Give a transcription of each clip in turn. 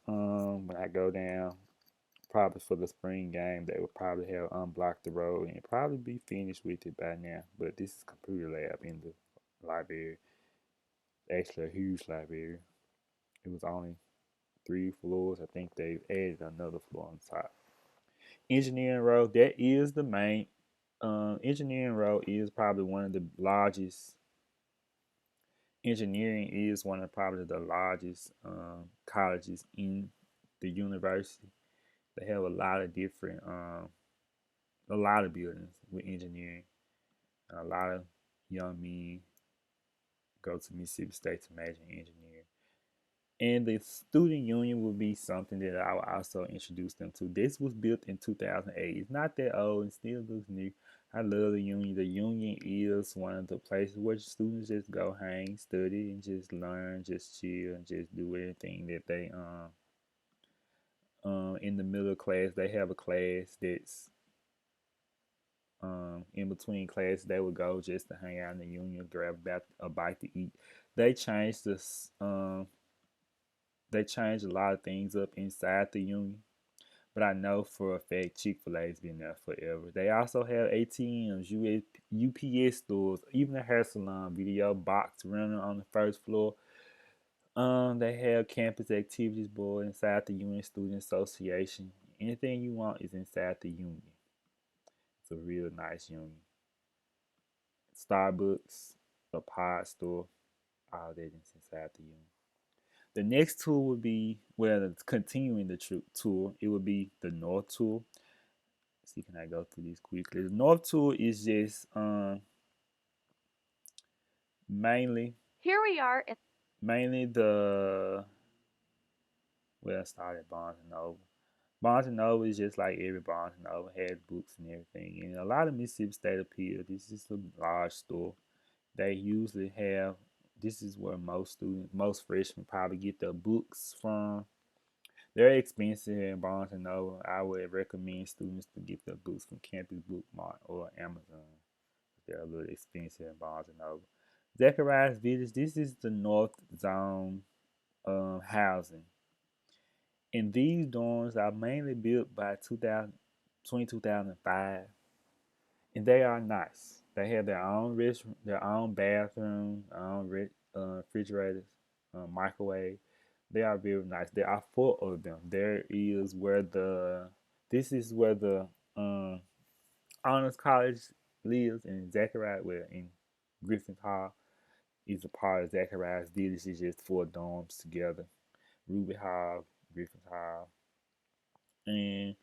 When I go down, probably for the spring game, they would probably have unblocked the road and probably be finished with it by now. But this is computer lab in the library, actually a huge library. It was only 3 floors. I think they added another floor on top. Engineering row, that is the main. Engineering row is probably one of the largest. Engineering is one of probably the largest colleges in the university. They have a lot of buildings with engineering. And a lot of young men go to Mississippi State to major in engineering. And the student union will be something that I will also introduce them to. This was built in 2008. It's not that old. It still looks new. I love the union. The union is one of the places where students just go hang, study, and just learn, just chill, and just do anything that they in the middle class. They have a class that's in between classes. They would go just to hang out in the union, grab a bite to eat. They changed this. They changed a lot of things up inside the union, but I know for a fact Chick-fil-A's been there forever. They also have ATMs, UPS stores, even a hair salon, video box running on the first floor. They have campus activities board inside the Union Student Association. Anything you want is inside the union. It's a real nice union. Starbucks, a pod store, all that is inside the union. The next tour would be, well, continuing the tour, it would be the North Tour. Let's see, can I go through these quickly? The North Tour is just mainly Here we are in mainly the well, I started Barnes and Noble. Barnes and Noble is just like every Barnes and Noble has books and everything, and a lot of Mississippi State appeal. This is a large store. They usually have. This is where most freshmen probably get their books from. They're expensive in Barnes and Noble. I would recommend students to get their books from Campus Bookmart or Amazon. They're a little expensive in Barnes and Noble. Zacharias Village. This is the North Zone housing, and these dorms are mainly built by 2005, and they are nice. They have their own restroom, their own bathroom, their own refrigerators, microwave. They are very nice. There are 4 of them. There is where the this is where the um, honors college lives in Zachariah, well in Griffin Hall is a part of Zachariah's Village. Is just 4 dorms together. Ruby Hall, Griffin Hall, and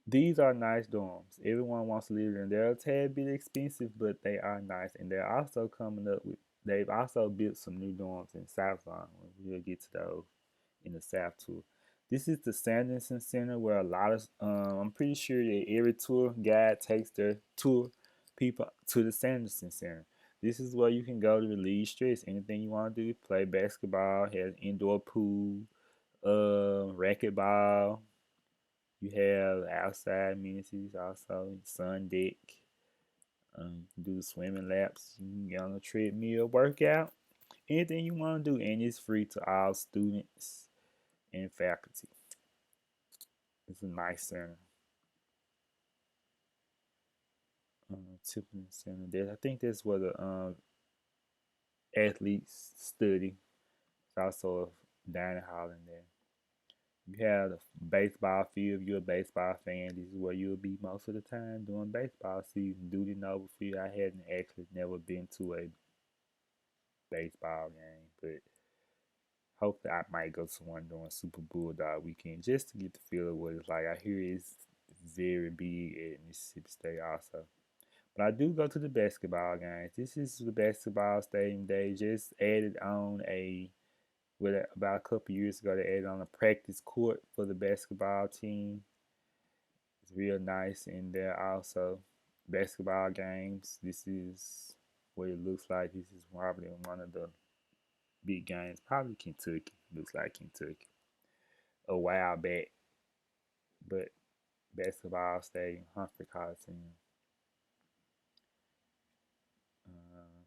these are nice dorms. Everyone wants to live in. They're a tad bit expensive, but they are nice, and they're also coming up with. They've also built some new dorms in South Zone. We'll get to those in the South tour. This is the Sanderson Center where a lot of I'm pretty sure that every tour guide takes their tour people to the Sanderson Center. This is where you can go to relieve stress. Anything you want to do, play basketball, has indoor pool, racquetball. You have outside amenities also, sun deck. Do swimming laps. You can get on a treadmill, workout, anything you want to do, and it's free to all students and faculty. It's a nice center. Tiffin Center. I think that's where the athletes study. It's also a dining hall in there. You have the baseball field. If you're a baseball fan, this is where you'll be most of the time during baseball season. Duty Noble Field. I hadn't actually never been to a baseball game, but hopefully I might go to one during Super Bulldog weekend just to get the feel of what it's like. I hear it's very big at Mississippi State also. But I do go to the basketball games. This is the basketball stadium. They just added on about a couple years ago, they added on a practice court for the basketball team. It's real nice in there also. Basketball games. This is what it looks like. This is probably one of the big games. Probably Kentucky. Looks like Kentucky. A while back. But basketball stadium, Humphrey Coliseum. Uh,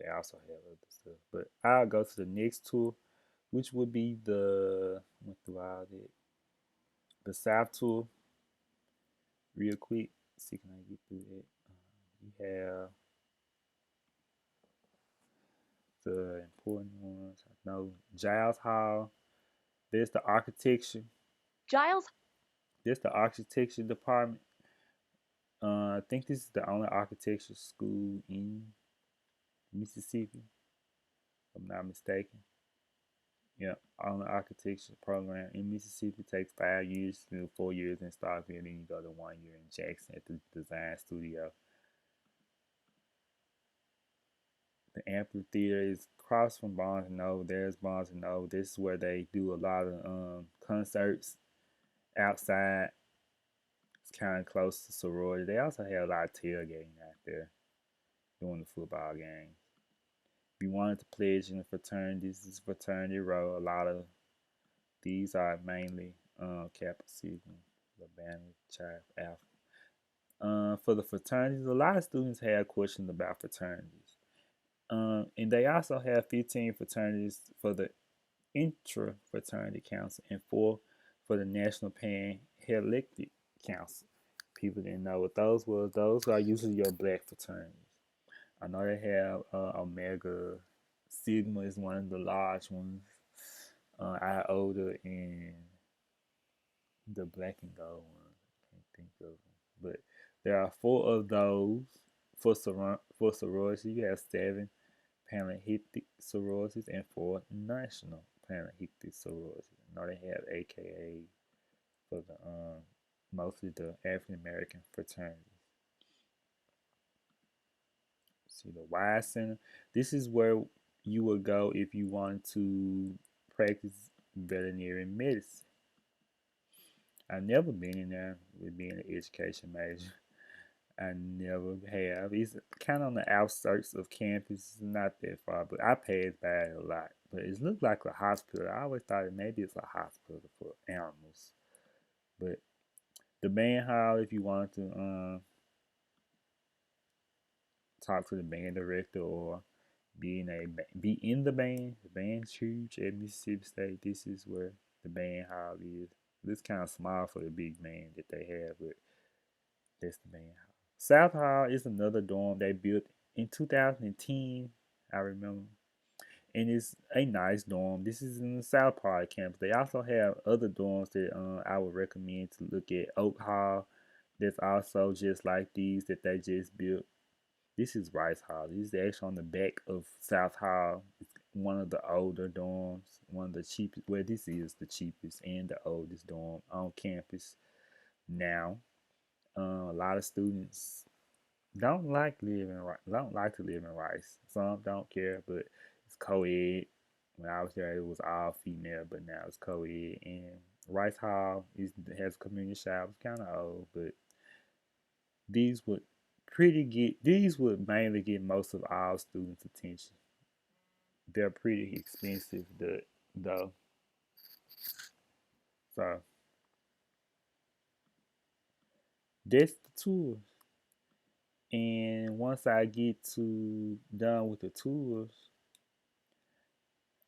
they also have other stuff. But I'll go to the next tour. which would be the went through all that. The South Tour, real quick. See can I get through that. You have the important ones. I know Giles Hall. There's the architecture. Giles. There's the architecture department. I think this is the only architecture school in Mississippi, if I'm not mistaken. Yeah, only architecture program in Mississippi takes 5 years to 4 years in Starkville, then you go to 1 year in Jackson at the design studio. The amphitheater is across from Barnes and Noble. There's Barnes and Noble. This is where they do a lot of concerts outside. It's kind of close to sorority. They also have a lot of tailgating out there during the football games. If you wanted to pledge in the fraternities, this is fraternity row. A lot of these are mainly Kappa Sigma, Labana, Chi Alpha. For the fraternities, a lot of students have questions about fraternities. And they also have 15 fraternities for the intra fraternity council and 4 for the national pan-Hellenistic council. People didn't know what those were. Those are usually your black fraternities. I know they have Omega Sigma is one of the large ones. Iota and the black and gold one. I can't think of them, but there are 4 of those for sorority. You have 7 Panhellenic sororities and 4 national Panhellenic sororities. I know they have AKA for the mostly the African American fraternities. See the Y Center. This is where you would go if you want to practice veterinary medicine. I've never been in there with being an education major. I never have. It's kind of on the outskirts of campus. It's not that far, but I pass by it a lot. But it looks like a hospital. I always thought maybe it's a hospital for animals. But the band hall, if you wanted to talk to the band director or be in the band's huge at Mississippi State. This is where the band hall is. It's kind of small for the big band that they have, but that's the band hall. South Hall is another dorm they built in 2010. I remember, and it's a nice dorm. This is in the South part of campus. They also have other dorms that I would recommend to look at. Oak Hall, that's also just like these that they just built. This is Rice Hall. This is actually on the back of South Hall. It's one of the older dorms, one of the cheapest. Well, this is the cheapest and the oldest dorm on campus now. A lot of students don't like to live in Rice. Some don't care, but it's co-ed. When I was there, it was all female, but now it's co-ed. And Rice Hall has community showers, kind of old, but these would these would mainly get most of our students' attention. They're pretty expensive, though. So that's the tours. And once I get to done with the tours,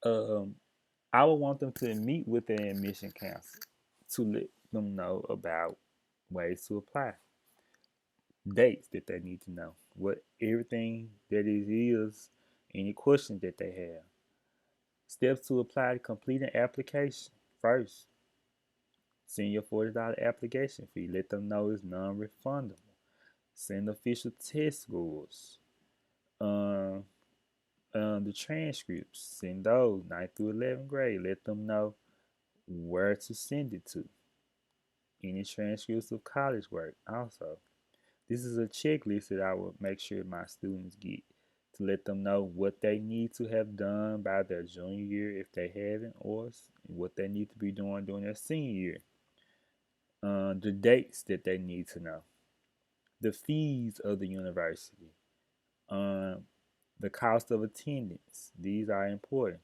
um, I would want them to meet with the admission council to let them know about ways to apply, dates that they need to know, what everything that it is, any questions that they have, steps to apply to complete an application first. Send your $40 application fee. Let them know it's non-refundable. Send official test scores. Um, the transcripts. Send those 9th through 11th grade. Let them know where to send it to. Any transcripts of college work also. This is a checklist that I will make sure my students get to let them know what they need to have done by their junior year if they haven't, or what they need to be doing during their senior year. The dates that they need to know, the fees of the university, um, the cost of attendance. These are important.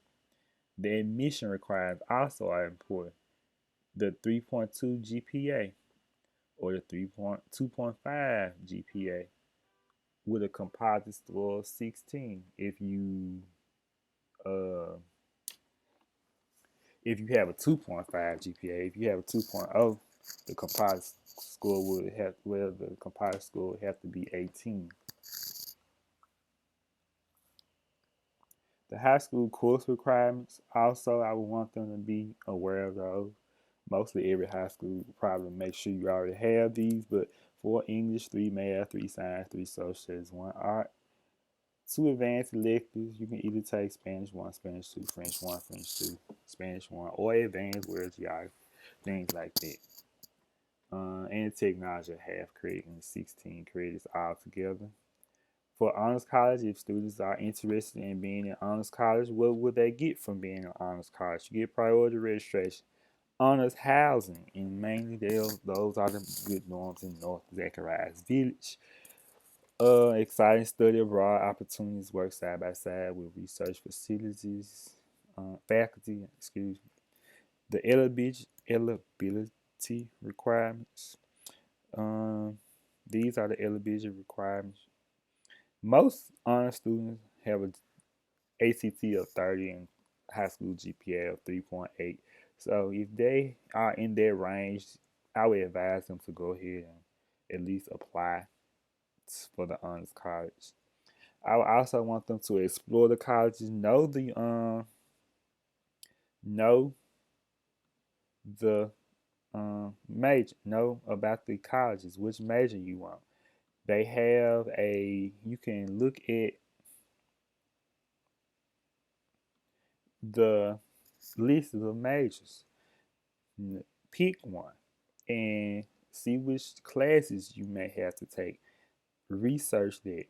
The admission requirements also are important. The 3.2 GPA or the 2.5 GPA with a composite score of 16 if you uh if you have a 2.5 GPA. If you have a 2.0, the composite score would have the composite score would have to be 18. The high school course requirements also I would want them to be aware of those. Mostly every high school will probably make sure you already have these, but 4 English, 3 math, 3 science, 3 social studies, 1 art, 2 advanced electives. You can either take Spanish 1, Spanish 2, French 1, French 2, Spanish 1, or advanced world geography, things like that. And technology half credit and 16 credits altogether. For honors college, if students are interested in being in honors college, what would they get from being in honors college? You get priority registration, honors housing, and mainly those are the good norms in North Zacharias Village. Exciting study abroad opportunities, work side by side with research facilities, faculty, excuse me. The eligibility requirements. Um, these are the eligibility requirements. Most honor students have a ACT of 30 and high school GPA of 3.8. So if they are in their range, I would advise them to go ahead and at least apply for the honors college. I would also want them to explore the colleges, know the major, know about the colleges, which major you want. They have you can look at the list of majors, pick one, and see which classes you may have to take. Research that.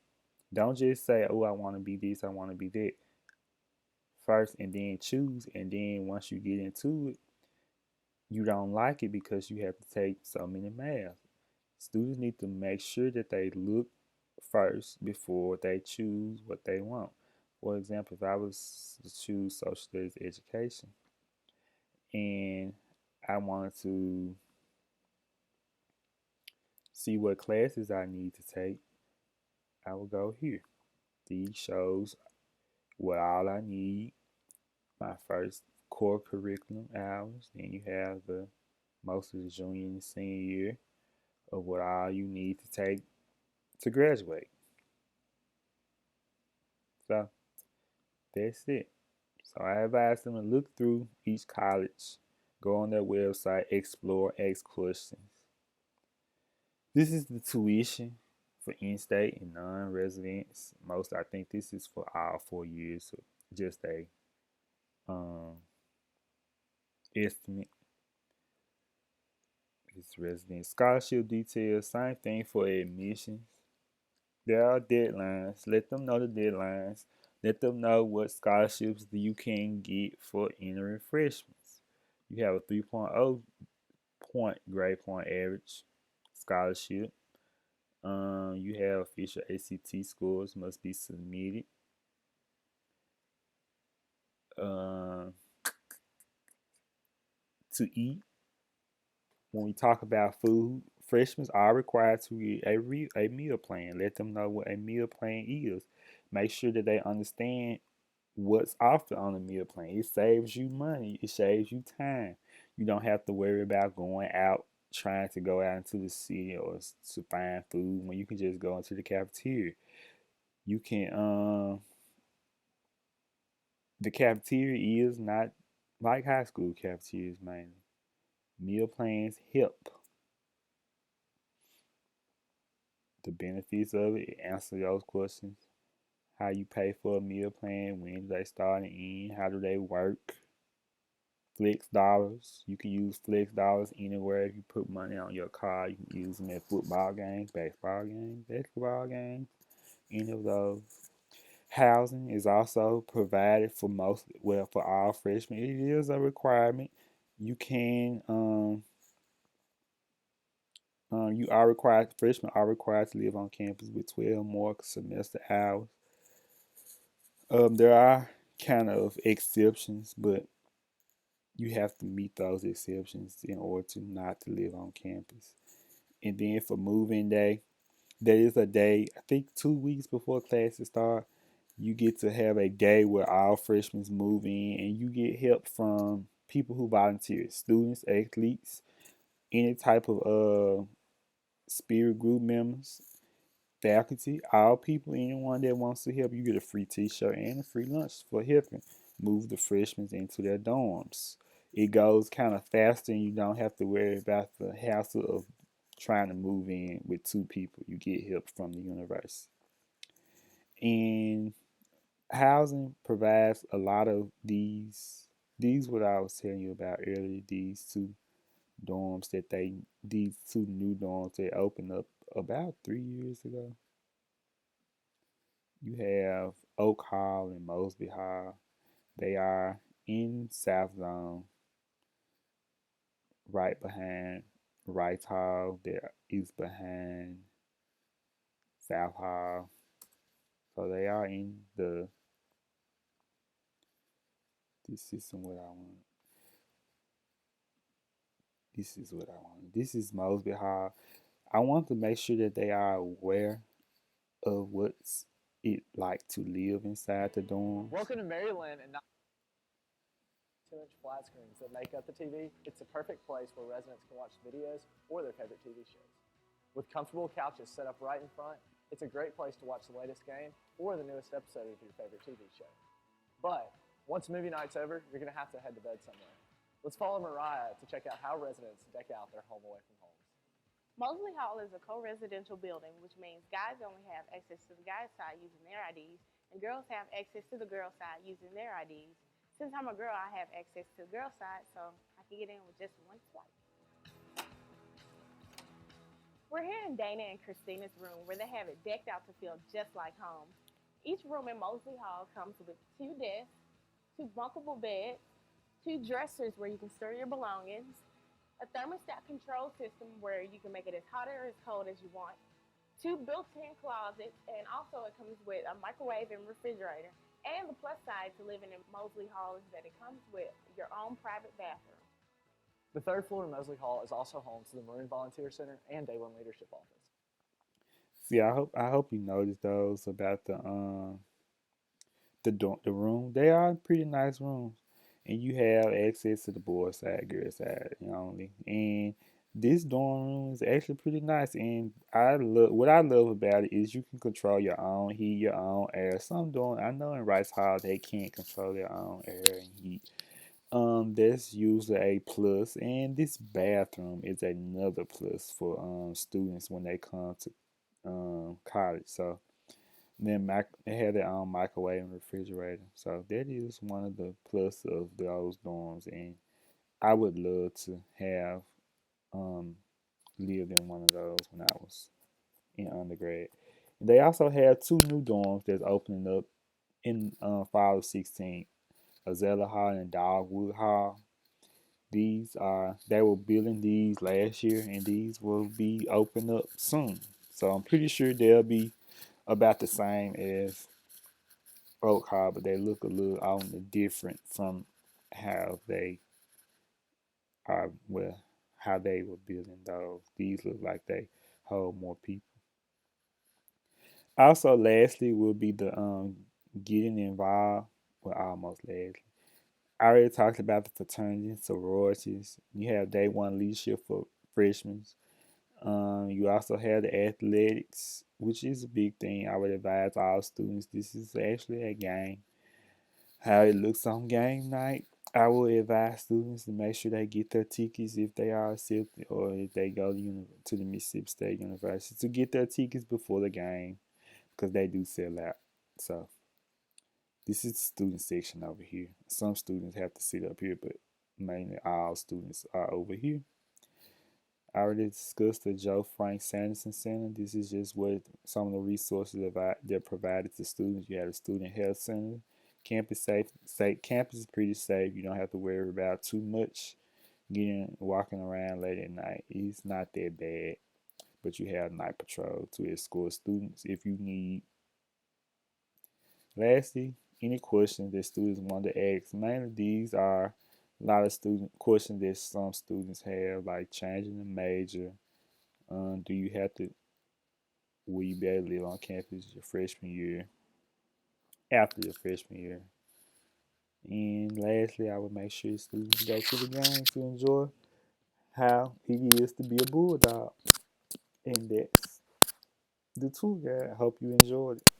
Don't just say, "Oh, I want to be this, I want to be that." First, and then choose, and then once you get into it, you don't like it because you have to take so many math. Students need to make sure that they look first before they choose what they want. For example, if I was to choose social studies education and I wanted to see what classes I need to take, I will go here. These shows what all I need, my first core curriculum hours. Then you have the most of the junior and senior year of what all you need to take to graduate. So that's it. So I advise them to look through each college, go on their website, explore, ask questions. This is the tuition for in-state and non-residents. Most I think this is for all 4 years, so just a um, estimate. It's resident scholarship details. Same thing for admissions. There are deadlines. Let them know the deadlines. Let them know what scholarships you can get for entering freshmen. You have a 3.0 point grade point average scholarship. You have official ACT scores must be submitted. Uh, to eat. When we talk about food, freshmen are required to get a meal plan. Let them know what a meal plan is. Make sure that they understand what's offered on the meal plan. It saves you money. It saves you time. You don't have to worry about going out trying to go out into the city or to find food when you can just go into the cafeteria. You can the cafeteria is not like high school cafeterias mainly. Meal plans help. The benefits of it answer those questions. How you pay for a meal plan, when do they start and end, how do they work? Flex dollars. You can use flex dollars anywhere. If you put money on your card, you can use them at football games, baseball games, basketball games, any of those. Housing is also provided for for all freshmen. It is a requirement. You can you are required freshmen are required to live on campus with 12 more semester hours. There are kind of exceptions, but you have to meet those exceptions in order to not to live on campus. And then for moving day, there is a day, I think 2 weeks before classes start, you get to have a day where all freshmen move in and you get help from people who volunteer, students, athletes, any type of spirit group members, faculty, all people, anyone that wants to help, you get a free t-shirt and a free lunch for helping move the freshmen into their dorms. It goes kind of faster and you don't have to worry about the hassle of trying to move in with two people. You get help from the university. And housing provides a lot of these what I was telling you about earlier, these two new dorms they opened up about 3 years ago. You have Oak Hall and Mosby Hall. They are in South Zone, right behind Rice Hall. That is behind South Hall. So they are in the. This isn't what I want. This is what I want. This is Mosby Hall. I want to make sure that they are aware of what's it like to live inside the dorms. Welcome to Maryland and 2-inch flat screens that make up the TV. It's the perfect place where residents can watch videos or their favorite TV shows. With comfortable couches set up right in front, it's a great place to watch the latest game or the newest episode of your favorite TV show. But once movie night's over, you're going to have to head to bed somewhere. Let's follow Mariah to check out how residents deck out their home away from homes. Mosley Hall is a co-residential building, which means guys only have access to the guys' side using their IDs, and girls have access to the girls' side using their IDs. Since I'm a girl, I have access to the girls' side, so I can get in with just one swipe. We're here in Dana and Christina's room, where they have it decked out to feel just like home. Each room in Mosley Hall comes with 2 desks, 2 bunkable beds, 2 dressers where you can store your belongings, a thermostat control system where you can make it as hot or as cold as you want, 2 built-in closets, and also it comes with a microwave and refrigerator. And the plus side to living in Mosley Hall is that it comes with your own private bathroom. The 3rd floor of Mosley Hall is also home to the Maroon Volunteer Center and Day One Leadership Office. See, I hope you noticed those about the room. They are pretty nice rooms, and you have access to the boy side, girl side, only. And this dorm room is actually pretty nice, and I love what I love about it is you can control your own heat, your own air. Some dorm I know in Rice Hall they can't control their own air and heat. That's usually a plus, and this bathroom is another plus for students when they come to college. So then they have their own microwave and refrigerator. So that is one of the plus of those dorms. And I would love to have um, lived in one of those when I was in undergrad. They also have 2 new dorms that's opening up in fall of 16. Azella Hall and Dogwood Hall. They were building these last year and these will be open up soon. So I'm pretty sure they'll be about the same as Oak Hall, but they look a little on the different from how they are how they were building those. These look like they hold more people. Also, lastly, will be the getting involved. Well, almost lastly. I already talked about the fraternities, sororities. You have day one leadership for freshmen. You also have the athletics, which is a big thing. I would advise all students. This is actually a game. How it looks on game night, I will advise students to make sure they get their tickets if they are accepted or if they go to the Mississippi State University to get their tickets before the game because they do sell out. So this is the student section over here. Some students have to sit up here, but mainly all students are over here. I already discussed the Joe Frank Sanderson Center. This is just what some of the resources they're provided to students. You have a student health center. Campus is pretty safe. You don't have to worry about too much walking around late at night. It's not that bad, but you have night patrol to escort students if you need. Lastly, any questions that students want to ask. Mainly these are a lot of student questions that some students have, like changing the major. Do you have to? Will you be able to live on campus your freshman year? After your freshman year, And lastly, I would make sure students go to the game to enjoy how it is to be a Bulldog. And that's the tour guide. I hope you enjoyed it.